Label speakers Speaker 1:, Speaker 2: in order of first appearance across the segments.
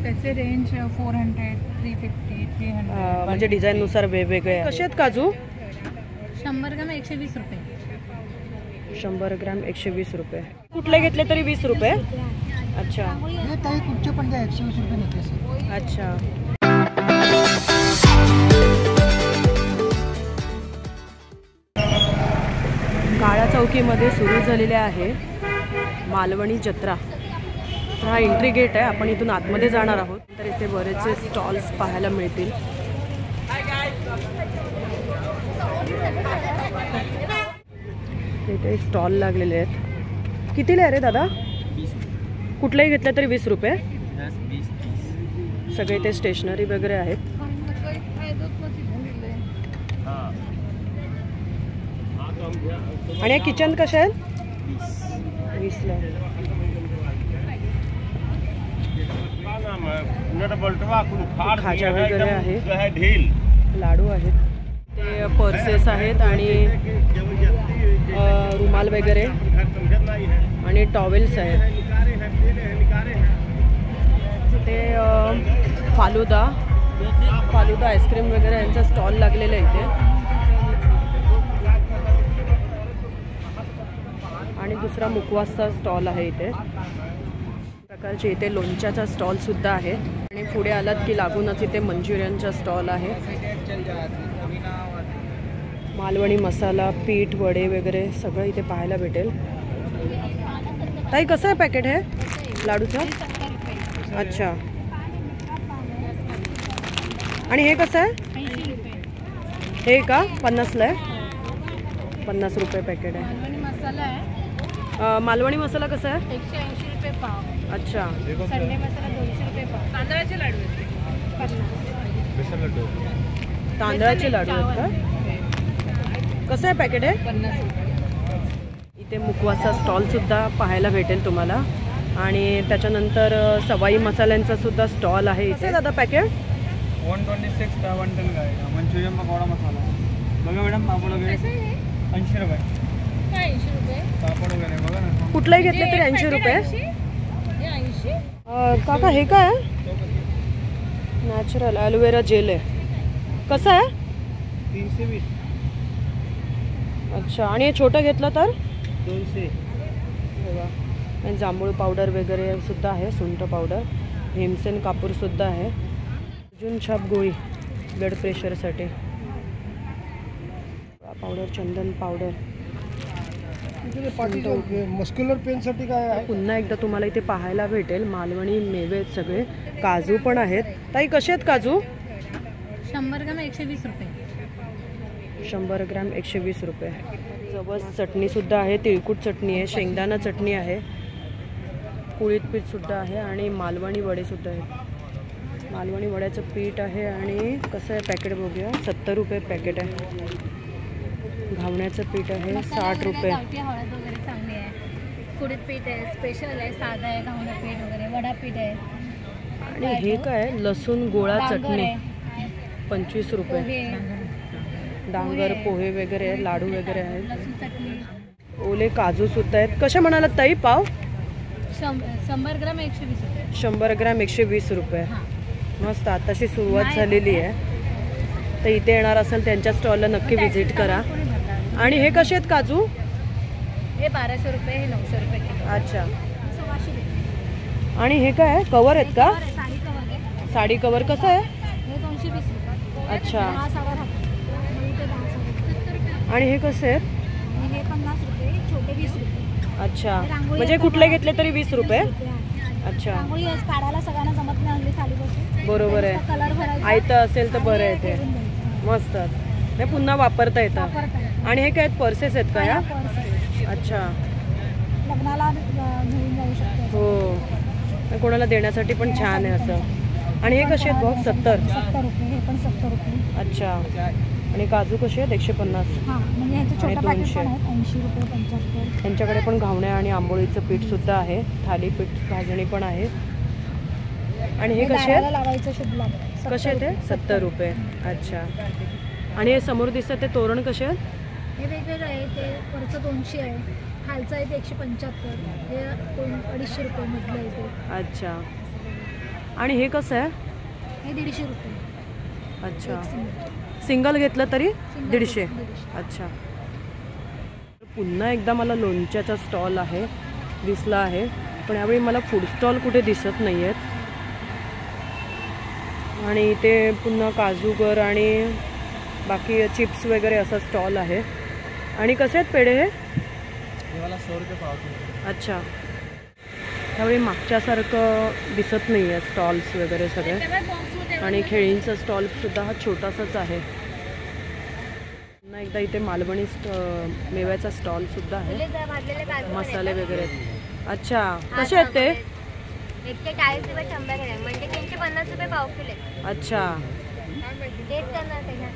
Speaker 1: त्याचे रेंज 400, 350, 300
Speaker 2: म्हणजे डिझाईन नुसार वेगवेगळे आहे. कसे आहेत काजू?
Speaker 1: 100 ग्राम 120 रुपये.
Speaker 2: 100 ग्राम 120 रुपये. कुठले घेतले तरी 20 रुपये. अच्छा.
Speaker 1: हे ताई कुठचे पण द्या 120 रुपये नेकलेस.
Speaker 2: अच्छा. काळा चौकीमध्ये सुरू झालेले आहे मालवणी जत्रा. तर हा एंट्री गेट आहे. आपण इथून आतमध्ये जाणार आहोत. तर इथे बरेचसे स्टॉल्स पाहायला मिळतील. इथे स्टॉल लागलेले आहेत. कितीला आहे रे दादा? कुठलाही घेतलं तरी 20 रुपये. सगळे इथे स्टेशनरी वगैरे आहेत. आणि किचन कसे आहेत? 20ला. खाजा वगैरे आहे. लाडू आहेत. ते पर्सेस आहेत आणि रुमाल वगैरे आणि टॉवेल्स आहेत. ते फालुदा आईस्क्रीम वगैरे यांचा स्टॉल लागलेला आहे इथे. आणि दुसरा मुखवासचा स्टॉल आहे इथे. प्रकारचे इथे लोणच्याचा स्टॉल सुद्धा आहे. आणि पुढे आलात की लागूनच इथे मंचुरियनचा स्टॉल आहे. मालवणी मसाला, पीठ, वडे वगैरे सगळं इथे पाहायला भेटेल. ताई कसं आहे पॅकेट हे लाडूचं? अच्छा. आणि हे कसं आहे? हे का 50ला आहे? 50 रुपये पॅकेट आहे. मालवणी मसाला कसा आहे?
Speaker 1: 180 रुपये पाव.
Speaker 2: अच्छा.
Speaker 1: संडे मसाला 200 रुपये पाव. तांदळाचे लाडू
Speaker 2: तांदळाचे लाडू आहेत का? कसं आहे पॅकेट आहे?
Speaker 1: 50 रुपये.
Speaker 2: इथे मुखवासचा स्टॉल सुद्धा पाहायला भेटेल तुम्हाला. आणि त्याच्यानंतर सवाई मसाल्यांचा सुद्धा स्टॉल आहे इथे. दादा पॅकेट
Speaker 3: 126 का 110 का आहे. मंचुरियन पकोडा मसाला बघा मॅडम. पापड वगैरे 80 रुपये.
Speaker 1: 80 रुपये
Speaker 3: पापड वगैरे बघा ना.
Speaker 2: कुठलाही घेतले तरी 80 रुपये.
Speaker 1: 80.
Speaker 2: काका हे काय आहे? नॅचरल ॲलोवेरा जेल आहे. कसं आहे?
Speaker 3: 320.
Speaker 2: अच्छा. आणि हे छोटं घेतलं तर
Speaker 3: 200.
Speaker 2: बघा. जांभूळ पावडर वगैरे सुद्धा आहे. सुंठ पावडर, भीमसेन कापूर सुद्धा आहे. अजून छाप गोळी ब्लड प्रेशरसाठी. पावडर, चंदन पावडर.
Speaker 3: मस्क्युलर पेनसाठी काय आहे?
Speaker 2: पुन्हा एकदा तुम्हाला इथे पाहायला भेटेल मालवणी मेवे आहेत सगळे. काजू पण आहेत. ताई कसे आहेत काजू?
Speaker 1: 100 ग्राम 120 रुपये.
Speaker 2: 100 ग्राम 120 रुपये. जवस चटणी सुद्धा आहे. तिळकुट चटणी आहे. शेंगदाणा चटणी आहे. कुळीत पीठ सुद्धा आहे. आणि मालवणी वडे सुद्धा आहेत. मालवणी वड्याचं पीठ आहे. आणि कसं आहे पॅकेट बघूया. 70 रुपये पॅकेट आहे. घावण्याचं पीठ आहे 60 रुपये.
Speaker 1: हळद वगैरे चांगली आहे. कुळीत पीठ आहे, स्पेशल आहे, साधा आहे, घावणं पीठ वगैरे, वडा पीठ आहे.
Speaker 2: आणि हे काय? लसूण गोळा चटणी 25 रुपये. डांगर पोहे वगैरे, लाडू वगैरे आहेत. ओले काजू सुद्धा आहेत. कशा म्हणालात ताई पाव?
Speaker 1: 100 ग्राम 120 रुपये.
Speaker 2: 100 ग्राम 120 रुपये. मस्त. आताशी सुरुवात झालेली आहे. तर इथे येणार असेल त्यांच्या स्टॉलला नक्की व्हिजिट करा. आणि हे कसे आहेत काजू?
Speaker 1: हे 1200 रुपये. हे 900 रुपये किलो.
Speaker 2: अच्छा. आणि हे काय आहे? कवर आहेत का?
Speaker 1: साडी कवर आहे.
Speaker 2: साडी कवर कसं आहे?
Speaker 1: हे 220 रुपये.
Speaker 2: अच्छा.
Speaker 1: 10 सावा राहतात.
Speaker 2: आणि हे कसे आहेत?
Speaker 1: हे 50 रुपये. छोटे 20 रुपये.
Speaker 2: अच्छा. म्हणजे कुठले घेतले तरी 20 रुपये. अच्छा.
Speaker 1: रांगोळी काढायला सगळ्यांना जमत नाही हल्ली खाली बसून.
Speaker 2: बरोबर आहे.
Speaker 1: कलर भरायचा.
Speaker 2: आयतं असेल तर बरं आहे ते. मस्त. हे पुन्हा वापरता येतं. आणि हे काय पर्सेस आहेत का या? अच्छा.
Speaker 1: लग्नाला घेऊन जाऊ शकतो.
Speaker 2: हो. कोणाला देण्यासाठी पण छान आहे असं. आणि हे कसे आहेत बघ? 70
Speaker 1: रुपये. हे पण 70 रुपये.
Speaker 2: अच्छा. आणि काजू कसे आहेत? 150.
Speaker 1: म्हणजे ह्याचे छोटे पॅकेट पण आहेत 80 रुपये 75.
Speaker 2: त्यांच्याकडे पण घावण्या आणि आंबोळीचं पीठ सुद्धा आहे. थालीपीठ भाजणी पण आहे. आणि हे कसे आहेत?
Speaker 1: लावायचं शुभ लाभ.
Speaker 2: कसे आहेत ते? 70 रुपये. अच्छा. आणि हे समोर दिसतं ते तोरण कसे आहेत?
Speaker 1: हे वेगवेगळं आहे. ते वरचं 200 आहे. खालचं आहे ते 175. हे 250 रुपये मधलं आहे ते.
Speaker 2: अच्छा. आणि हे कसं आहे?
Speaker 1: हे 150 रुपये.
Speaker 2: अच्छा,
Speaker 1: एक single.
Speaker 2: सिंगल घेतलं तरी
Speaker 1: Single
Speaker 2: 150.
Speaker 1: 150.
Speaker 2: अच्छा. पुन्हा एकदा मला लोणच्याचा स्टॉल आहे दिसला आहे, पण यावेळी मला फूड स्टॉल कुठे दिसत नाही आहेत. आणि इथे पुन्हा काजूगर आणि बाकी चिप्स वगैरे असा स्टॉल आहे. आणि कसे आहेत पेढे हे?
Speaker 3: मला 100 रुपये पाव किलो.
Speaker 2: अच्छा, त्यावेळी मागच्यासारखं दिसत नाही आहे स्टॉल्स वगैरे सगळे. आणि खेळींचा स्टॉलसुद्धा हा छोटासाच आहे. पुन्हा एकदा इथे मालवणी मेव्याचा स्टॉलसुद्धा आहे, मसाले वगैरे. अच्छा, कसे आहेत ते?
Speaker 1: 140 रुपये 100 ग्रॅम, म्हणजे 350 रुपये पाव किलो.
Speaker 2: अच्छा,
Speaker 1: तेच करणार त्याच्यात.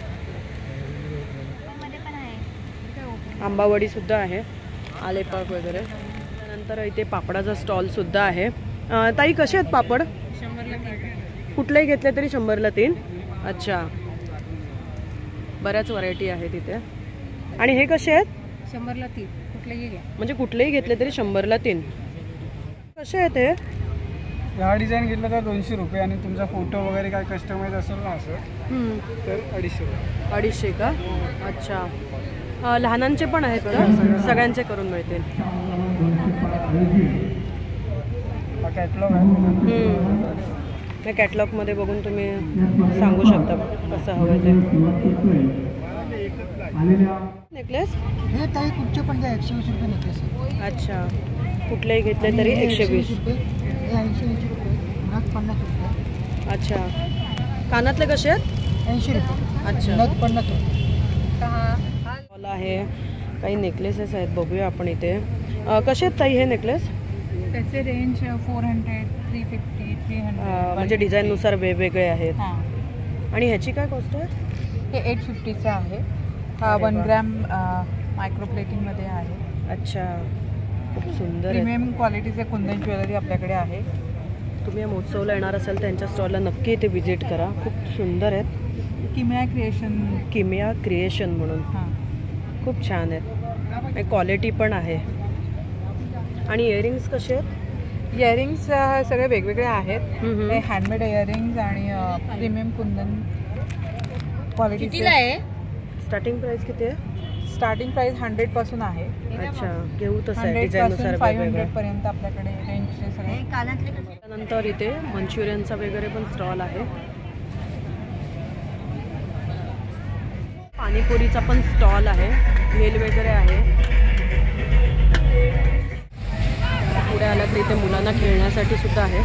Speaker 1: मध्ये पण आहे
Speaker 2: आंबावडीसुद्धा आहे, आलेपाक वगैरे. त्यानंतर इथे पापडाचा स्टॉलसुद्धा आहे. ताई कसे आहेत पापड?
Speaker 1: 100ला 3.
Speaker 2: कुठलेही घेतले तरी 100ला 3. अच्छा, बऱ्याच व्हरायटी आहे तिथे. आणि हे कसे आहेत?
Speaker 1: 100ला 3, कुठलेही घ्या.
Speaker 2: म्हणजे कुठलेही घेतले तरी 100ला 3. कसे आहेत हे?
Speaker 3: हा डिझाईन घेतला तर 200 रुपये आणि तुमचा फोटो वगैरे काय कस्टमाइज असेल ना असं तर 250 रुपये.
Speaker 2: 250 का? अच्छा, लहानांचे पण आहेत का? सगळ्यांचे करून मिळतील.
Speaker 3: हा कॅटलॉग आहे.
Speaker 2: त्या कॅटलॉगमध्ये बघून तुम्ही सांगू शकता कसं हवं ते. नेकलेस
Speaker 3: हे ताई कुठचे पण 120 रुपये नेकलेस आहे.
Speaker 2: अच्छा, कुठलेही घेतले तरी 120
Speaker 3: रुपये. हे 80 रुपये, 50 रुपये.
Speaker 2: अच्छा, कानातले कसे आहेत?
Speaker 3: 80 रुपये.
Speaker 2: अच्छा,
Speaker 3: 50 रुपये.
Speaker 2: स्टॉल आहे, काही नेकलेसेस आहेत, बघूया आपण इथे. कसे आहेत ताई हे नेकलेस?
Speaker 3: त्याचे रेंज 400, 350, 300.
Speaker 2: म्हणजे डिझाईननुसार वेगवेगळे आहेत.
Speaker 3: हां,
Speaker 2: आणि ह्याची काय कॉस्ट आहे?
Speaker 3: हे 850चं आहे. हा 1 ग्रॅम मायक्रो प्लेटिंगमध्ये आहे.
Speaker 2: अच्छा, खूप सुंदर आहे.
Speaker 3: प्रीमियम क्वालिटीचे कुंदन ज्वेलरी आपल्याकडे आहे.
Speaker 2: तुम्ही या महोत्सवला येणार असाल त्यांच्या स्टॉलला नक्की इथे व्हिजिट करा. खूप सुंदर आहेत. किमिया क्रिएशन म्हणून
Speaker 3: हां,
Speaker 2: खूप छान आहेत. क्वालिटी पण आहे. आणि इयरिंग्स कसे आहेत?
Speaker 3: इयरिंग्स सगळे वेगवेगळे आहेत.
Speaker 2: हम्म.
Speaker 3: हे हँडमेड इयरिंग्स आणि प्रीमियम कुंदन क्वालिटीचे.
Speaker 1: आहे?
Speaker 2: स्टार्टिंग प्राइस किती आहे?
Speaker 3: स्टार्टिंग प्राइस 100 पासून आहे.
Speaker 2: अच्छा, घेऊ तसं आहे
Speaker 3: 100
Speaker 2: डिझाईननुसार
Speaker 3: पासून
Speaker 2: वेगवेगळं.
Speaker 3: 500 पर्यंत आपल्याकडे रेंजचे सगळे.
Speaker 1: कानातले कसे?
Speaker 2: त्यानंतर इथे मंचुरियनचा वगैरे पण स्टॉल आहे. पाणीपुरीचा पण स्टॉल आहे, भेल वगैरे आहे. पुढे आला तर इथे मुलांना खेळण्यासाठी सुद्धा आहे.